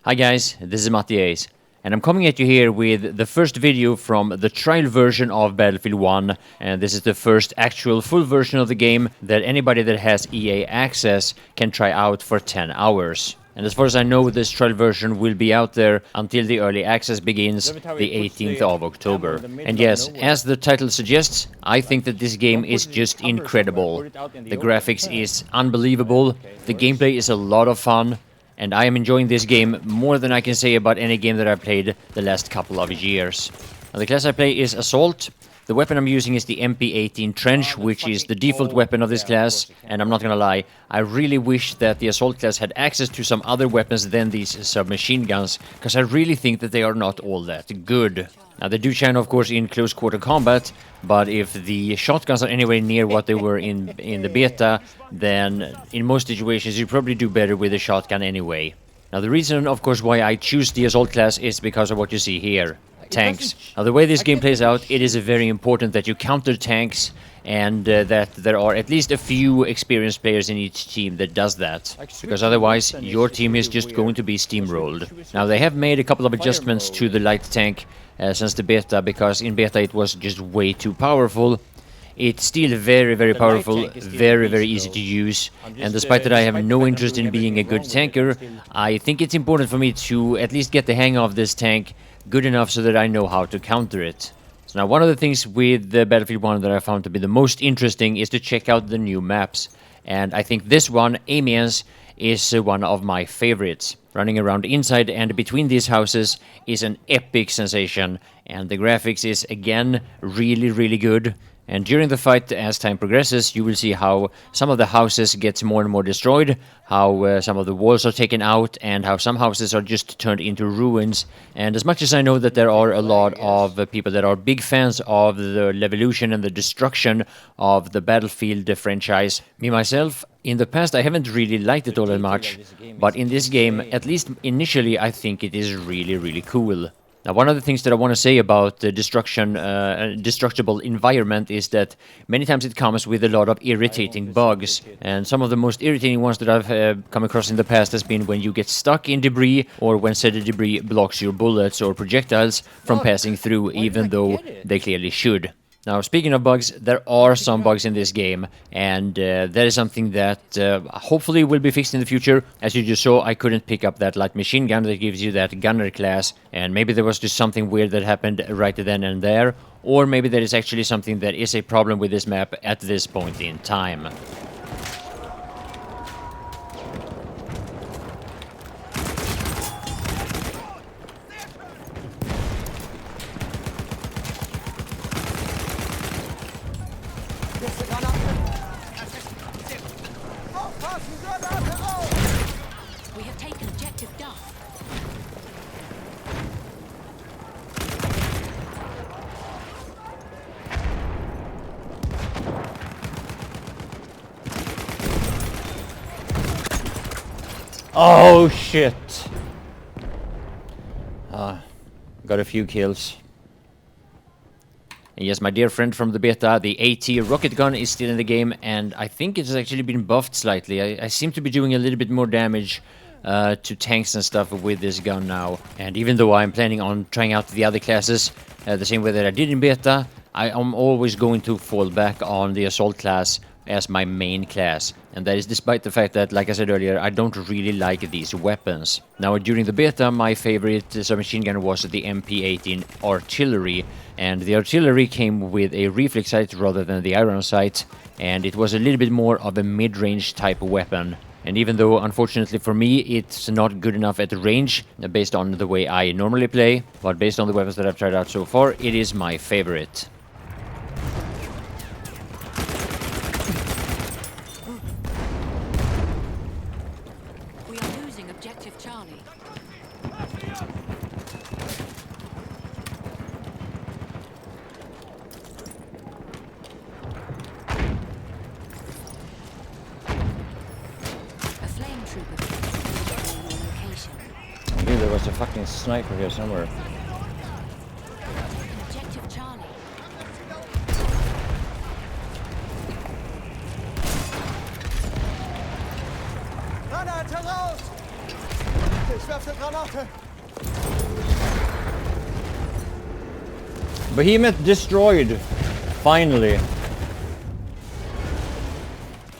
Hi guys, this is Mattias, and I'm coming at you here with the first video from the trial version of Battlefield 1, and this is the first actual full version of the game that anybody that has EA access can try out for 10 hours. And as far as I know, this trial version will be out there until the early access begins the 18th of October. And yes, as the title suggests, I think that this game is just incredible. The graphics is unbelievable, the gameplay is a lot of fun, and I am enjoying this game more than I can say about any game that I've played the last couple of years. Now, the class I play is Assault. The weapon I'm using is the MP18 Trench, which is the default weapon of this class, and I'm not gonna lie, I really wish that the Assault class had access to some other weapons than these submachine guns, because I really think that they are not all that good. Now, they do shine, of course, in close quarter combat, but if the shotguns are anywhere near what they were in the beta, then in most situations you probably do better with a shotgun anyway. Now, the reason, of course, why I choose the Assault class is because of what you see here. Tanks. Now, the way this game plays out, it is very important that you counter tanks, and that there are at least a few experienced players in each team that does that, because otherwise your team is just going to be steamrolled. Now, they have made a couple of adjustments to the light tank since the beta, because in beta it was just way too powerful. It's still very powerful, very easy to use, and despite that I have no interest in being a good tanker, I think it's important for me to at least get the hang of this tank good enough so that I know how to counter it. So now, one of the things with the Battlefield 1 that I found to be the most interesting is to check out the new maps, and I think this one, Amiens, is one of my favorites. Running around inside and between these houses is an epic sensation, and the graphics is again really good. And during the fight, as time progresses, you will see how some of the houses get more and more destroyed, how some of the walls are taken out, and how some houses are just turned into ruins. And as much as I know that there are a lot of people that are big fans of the evolution and the destruction of the Battlefield franchise, me myself, in the past I haven't really liked it all that much, but in this game, at least initially, I think it is really cool. Now, one of the things that I want to say about the destructible environment is that many times it comes with a lot of irritating bugs, and some of the most irritating ones that I've come across in the past has been when you get stuck in debris, or when said debris blocks your bullets or projectiles from passing through, even though they clearly should. Now, speaking of bugs, there are some bugs in this game, and that is something that hopefully will be fixed in the future. As you just saw, I couldn't pick up that light machine gun that gives you that gunner class, and maybe there was just something weird that happened right then and there, or maybe there is actually something that is a problem with this map at this point in time. We have taken objective Duff. Oh shit! Got a few kills. And yes, my dear friend from the beta, the AT rocket gun is still in the game, and I think it has actually been buffed slightly. I seem to be doing a little bit more damage to tanks and stuff with this gun now. And even though I'm planning on trying out the other classes the same way that I did in beta, I am always going to fall back on the Assault class as my main class, and that is despite the fact that, like I said earlier, I don't really like these weapons. Now, during the beta, my favorite submachine gun was the MP18 Artillery, and the Artillery came with a reflex sight rather than the iron sight, and it was a little bit more of a mid-range type weapon. And even though, unfortunately for me, it's not good enough at range, based on the way I normally play, but based on the weapons that I've tried out so far, it is my favorite. We are losing objective Charlie. A flame trooper is in your location. I knew there was a fucking sniper here somewhere. Objective Charlie. Granate raus! Ich werfe Granate. Behemoth destroyed. Finally.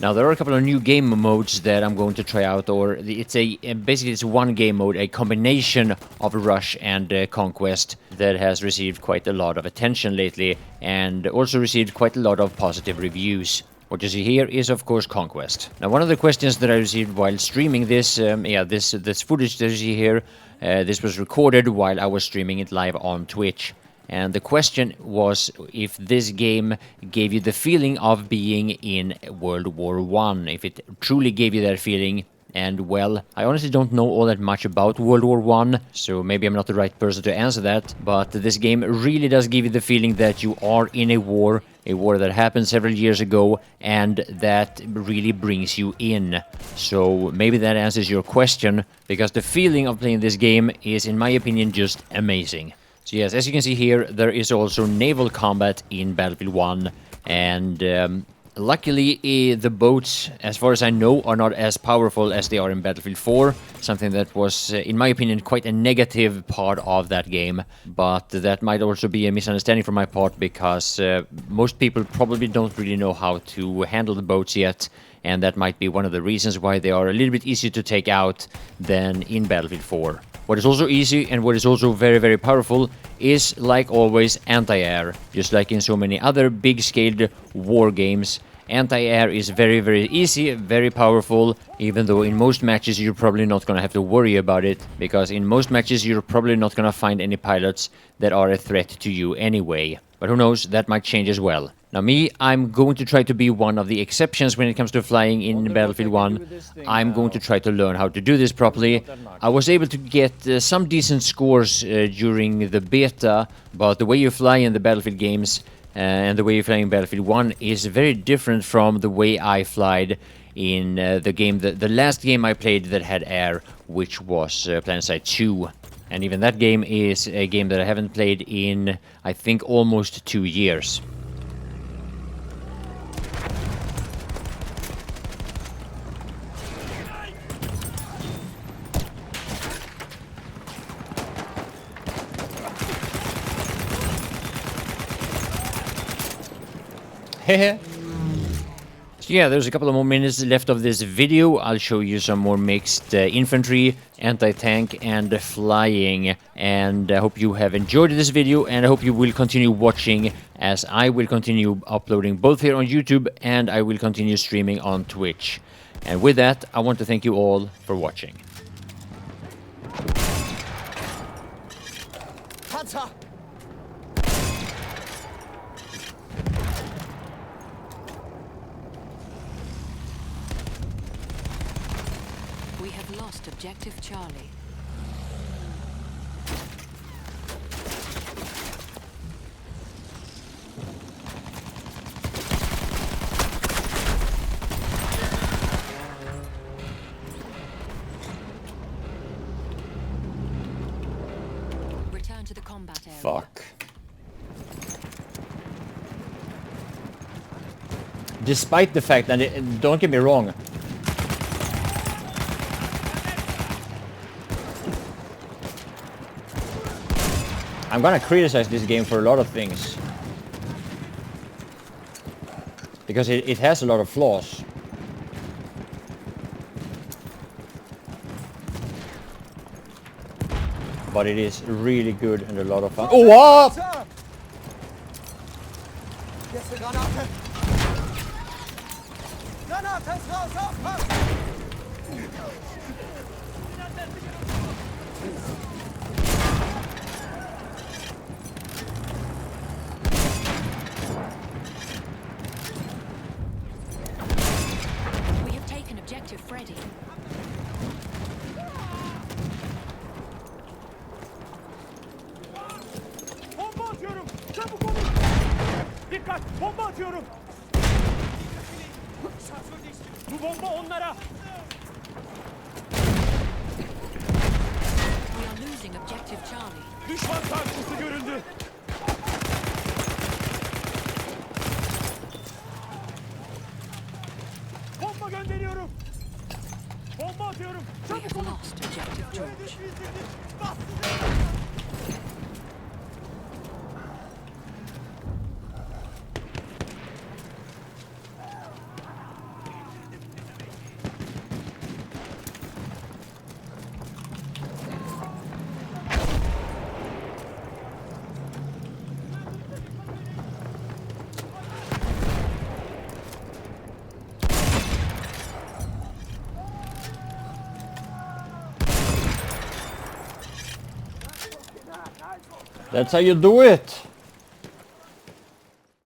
Now there are a couple of new game modes that I'm going to try out, or basically it's one game mode, a combination of Rush and Conquest that has received quite a lot of attention lately, and also received quite a lot of positive reviews. What you see here is, of course, Conquest. Now, one of the questions that I received while streaming this, this footage that you see here, this was recorded while I was streaming it live on Twitch. And the question was if this game gave you the feeling of being in World War I, if it truly gave you that feeling. And, well, I honestly don't know all that much about World War I, so maybe I'm not the right person to answer that, but this game really does give you the feeling that you are in a war that happened several years ago, and that really brings you in. So maybe that answers your question, because the feeling of playing this game is, in my opinion, just amazing. So yes, as you can see here, there is also naval combat in Battlefield 1, and luckily the boats, as far as I know, are not as powerful as they are in Battlefield 4, something that was, in my opinion, quite a negative part of that game, but that might also be a misunderstanding from my part, because most people probably don't really know how to handle the boats yet, and that might be one of the reasons why they are a little bit easier to take out than in Battlefield 4. What is also easy and what is also very, very powerful is, like always, anti-air. Just like in so many other big-scaled war games, anti-air is very, very easy, very powerful, even though in most matches you're probably not going to have to worry about it, because in most matches you're probably not going to find any pilots that are a threat to you anyway. But who knows, that might change as well. Now me, I'm going to try to be one of the exceptions when it comes to flying in Battlefield 1. I'm going to try to learn how to do this properly. I was able to get some decent scores during the beta, but the way you fly in the Battlefield games and the way you fly in Battlefield 1 is very different from the way I flied in the game, the last game I played that had air, which was Planetside 2. And even that game is a game that I haven't played in, I think, almost 2 years. Hehe. So yeah, there's a couple of more minutes left of this video. I'll show you some more mixed infantry, anti-tank, and flying. And I hope you have enjoyed this video, and I hope you will continue watching, as I will continue uploading both here on YouTube and I will continue streaming on Twitch. And with that, I want to thank you all for watching. Panzer! We have lost objective Charlie. Return to the combat area. Fuck. Despite the fact that, don't get me wrong, I'm gonna criticize this game for a lot of things, because it has a lot of flaws. But it is really good and a lot of fun. Oh, what? Jetzt eine Granate! Granate ist raus! Aufpassen! We have taken objective Freddy. Bomba atıyorum! Çabuk olun! Dikkat! Bomba atıyorum! Bu bomba onlara! We are losing objective Charlie. Düşman karşısı görüldü! Bomba gönderiyorum! Bomba atıyorum. We Çabuk have olun. lost objective George. Bas. That's how you do it.